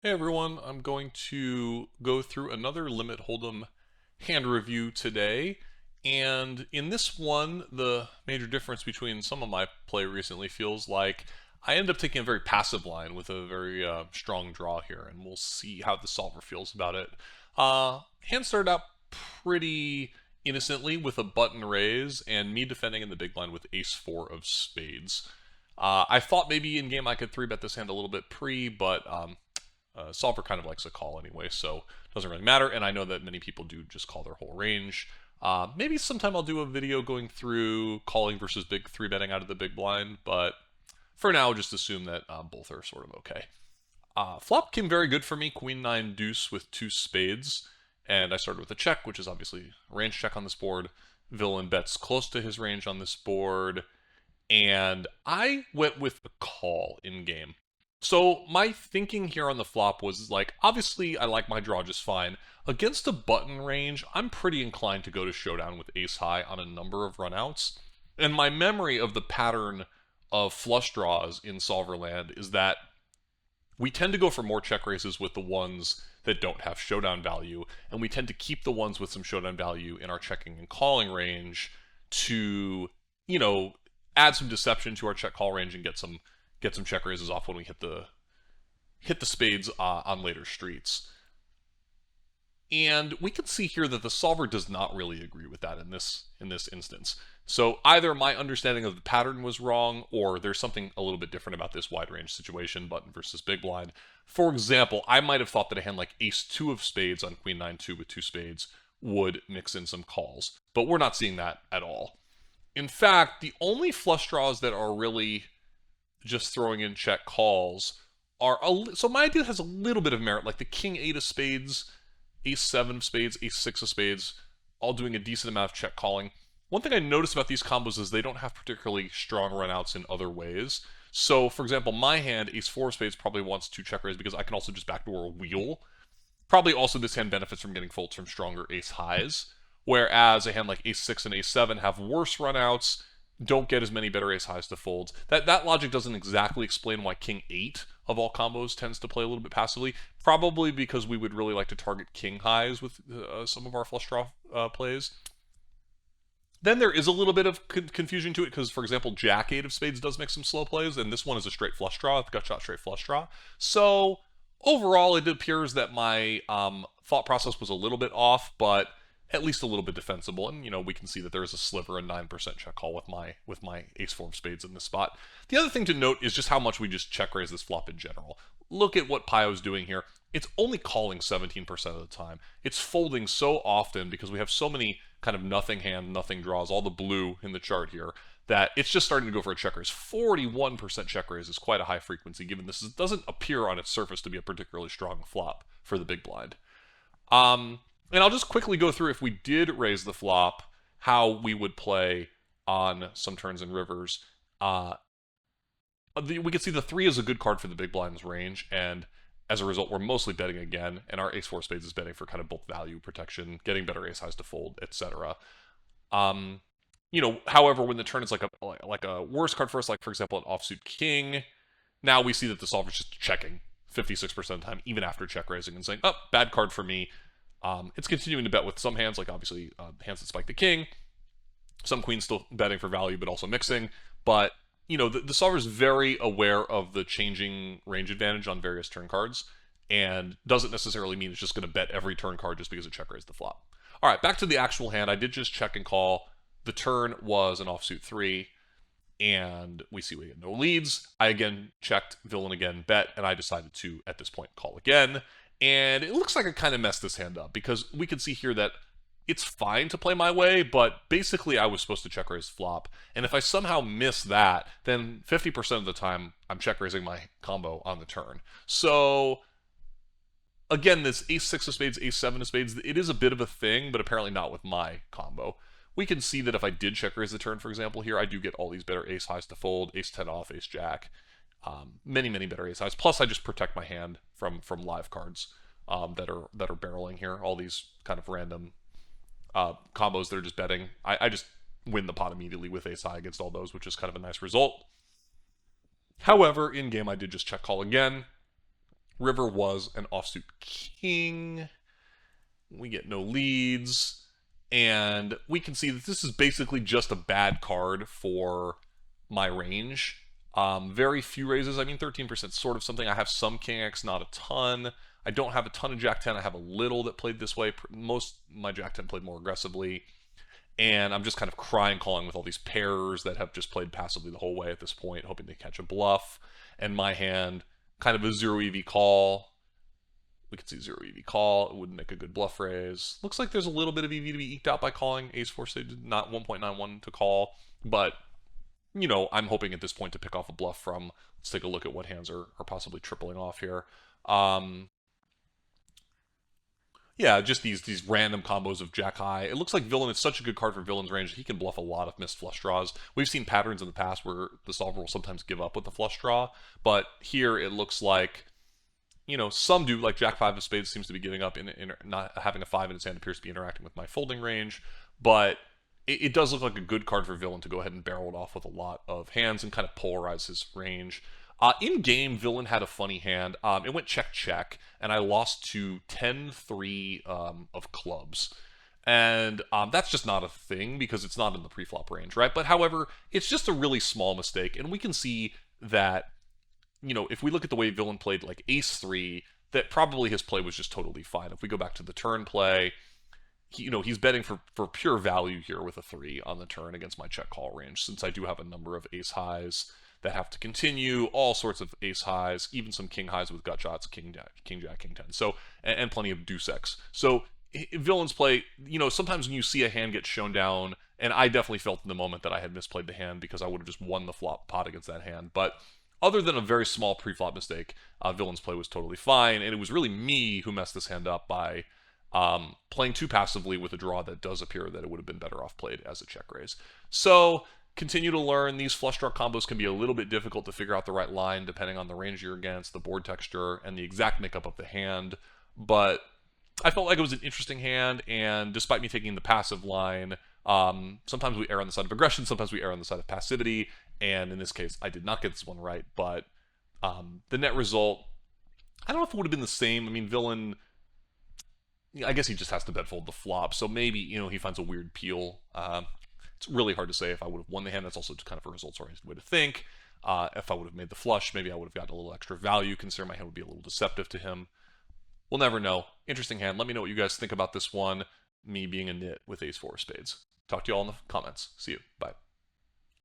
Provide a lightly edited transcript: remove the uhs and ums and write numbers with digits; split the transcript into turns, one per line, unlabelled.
Hey everyone, I'm going to go through another Limit Hold'em hand review today, and in this one, the major difference between some of my play recently feels like I end up taking a very passive line with a very strong draw here, and we'll see how the solver feels about it. Hand started out pretty innocently with a button raise, and me defending in the big blind with ace-4 of spades. I thought maybe in game I could 3-bet this hand a little bit pre, but solver kind of likes a call anyway, so it doesn't really matter, and I know that many people do just call their whole range. Maybe sometime I'll do a video going through calling versus big 3-betting out of the big blind, but for now, just assume that both are sort of okay. Flop came very good for me, queen 9 deuce with two spades, and I started with a check, which is obviously a range check on this board. Villain bets close to his range on this board, and I went with a call in game. So my thinking here on the flop was like, obviously I like my draw just fine. Against a button range, I'm pretty inclined to go to Showdown with ace high on a number of runouts. And my memory of the pattern of flush draws in solver land is that we tend to go for more check raises with the ones that don't have showdown value, and we tend to keep the ones with some showdown value in our checking and calling range to, add some deception to our check call range and get some check raises off when we hit the spades on later streets. And we can see here that the solver does not really agree with that in this instance. So either my understanding of the pattern was wrong, or there's something a little bit different about this wide range situation, button versus big blind. For example, I might have thought that a hand like ace-2 of spades on queen 9-2 with two spades would mix in some calls, but we're not seeing that at all. In fact, the only flush draws that are really just throwing in check calls are so my idea has a little bit of merit, like the king 8 of spades, ace 7 of spades, ace 6 of spades, all doing a decent amount of check calling. One thing I noticed about these combos is they don't have particularly strong runouts in other ways. So, for example, my hand, ace 4 of spades, probably wants two check raise because I can also just backdoor a wheel. Probably also this hand benefits from getting folds from stronger ace highs, whereas a hand like ace 6 and ace 7 have worse runouts, don't get as many better ace highs to folds. That logic doesn't exactly explain why king 8 of all combos tends to play a little bit passively. Probably because we would really like to target king highs with some of our flush draw plays. Then there is a little bit of confusion to it because, for example, jack 8 of spades does make some slow plays, and this one is a straight flush draw, it's gut shot straight flush draw. So overall, it appears that my thought process was a little bit off, but at least a little bit defensible, and we can see that there is a sliver, a 9% check call with my ace-4 of spades in this spot. The other thing to note is just how much we just check raise this flop in general. Look at what Pio's doing here. It's only calling 17% of the time. It's folding so often because we have so many kind of nothing hand, nothing draws, all the blue in the chart here, that it's just starting to go for a check raise. 41% check raise is quite a high frequency, given this doesn't appear on its surface to be a particularly strong flop for the big blind. And I'll just quickly go through, if we did raise the flop, how we would play on some turns and rivers. We can see the 3 is a good card for the big blind's range, and as a result, we're mostly betting again, and our ace-4 spades is betting for kind of both value protection, getting better ace highs to fold, etc. However, when the turn is like a worse card for us, like for example an offsuit king, now we see that the solver's just checking 56% of the time, even after check raising, and saying, oh, bad card for me. It's continuing to bet with some hands, like obviously hands that spike the king. Some queens still betting for value, but also mixing. But, the solver is very aware of the changing range advantage on various turn cards, and doesn't necessarily mean it's just going to bet every turn card just because it check raised the flop. All right, back to the actual hand. I did just check and call. The turn was an offsuit 3, and we see we get no leads. I again checked, villain again, bet, and I decided to, at this point, call again. And it looks like I kind of messed this hand up because we can see here that it's fine to play my way, but basically I was supposed to check raise flop. And if I somehow miss that, then 50% of the time I'm check raising my combo on the turn. So again, this ace-6 of spades, ace-7 of spades, it is a bit of a thing, but apparently not with my combo. We can see that if I did check raise the turn, for example, here, I do get all these better ace highs to fold, ace-10 off, ace-jack. Many better ace highs. Plus, I just protect my hand from live cards that are barreling here. All these kind of random combos that are just betting. I just win the pot immediately with ace high against all those, which is kind of a nice result. However, in game, I did just check call again. River was an offsuit king. We get no leads. And we can see that this is basically just a bad card for my range. Very few raises. I mean, 13% sort of something. I have some King X, not a ton. I don't have a ton of Jack 10. I have a little that played this way. Most my Jack 10 played more aggressively. And I'm just kind of crying calling with all these pairs that have just played passively the whole way at this point, hoping to catch a bluff. And my hand, kind of a 0 EV call. We could see 0 EV call. It wouldn't make a good bluff raise. Looks like there's a little bit of EV to be eked out by calling. Ace 4 suited, not 1.91 to call. But, you know, I'm hoping at this point to pick off a bluff from. Let's take a look at what hands are possibly tripling off here. Yeah, just these random combos of Jack High. It looks like Villain is such a good card for Villain's range. He can bluff a lot of missed flush draws. We've seen patterns in the past where the solver will sometimes give up with the flush draw, but here it looks like, you know, some do, like Jack 5 of Spades seems to be giving up, in not having a 5 in his hand appears to be interacting with my folding range, but it does look like a good card for Villain to go ahead and barrel it off with a lot of hands and kind of polarize his range. In game, Villain had a funny hand. It went check check, and I lost to 10-3 of clubs. And that's just not a thing because it's not in the preflop range, right? But however, it's just a really small mistake, and we can see that, you know, if we look at the way Villain played like Ace 3, that probably his play was just totally fine. If we go back to the turn play, he's betting for pure value here with a 3 on the turn against my check call range, since I do have a number of ace highs that have to continue, all sorts of ace highs, even some king highs with gut shots, king jack, king 10. So, and plenty of deuce X. So Villain's play, you know, sometimes when you see a hand get shown down, and I definitely felt in the moment that I had misplayed the hand because I would have just won the flop pot against that hand. But other than a very small pre-flop mistake, Villain's play was totally fine, and it was really me who messed this hand up by playing too passively with a draw that does appear that it would have been better off played as a check raise. So continue to learn. These flush draw combos can be a little bit difficult to figure out the right line depending on the range you're against, the board texture, and the exact makeup of the hand. But I felt like it was an interesting hand, and despite me taking the passive line, sometimes we err on the side of aggression, sometimes we err on the side of passivity, and in this case, I did not get this one right, but the net result, I don't know if it would have been the same. I mean, Villain, I guess he just has to bet fold the flop, so maybe, you know, he finds a weird peel. It's really hard to say if I would have won the hand. That's also kind of a results-oriented way to think. If I would have made the flush, maybe I would have gotten a little extra value, considering my hand would be a little deceptive to him. We'll never know. Interesting hand. Let me know what you guys think about this one, me being a nit with ace 4 of spades. Talk to you all in the comments. See you. Bye.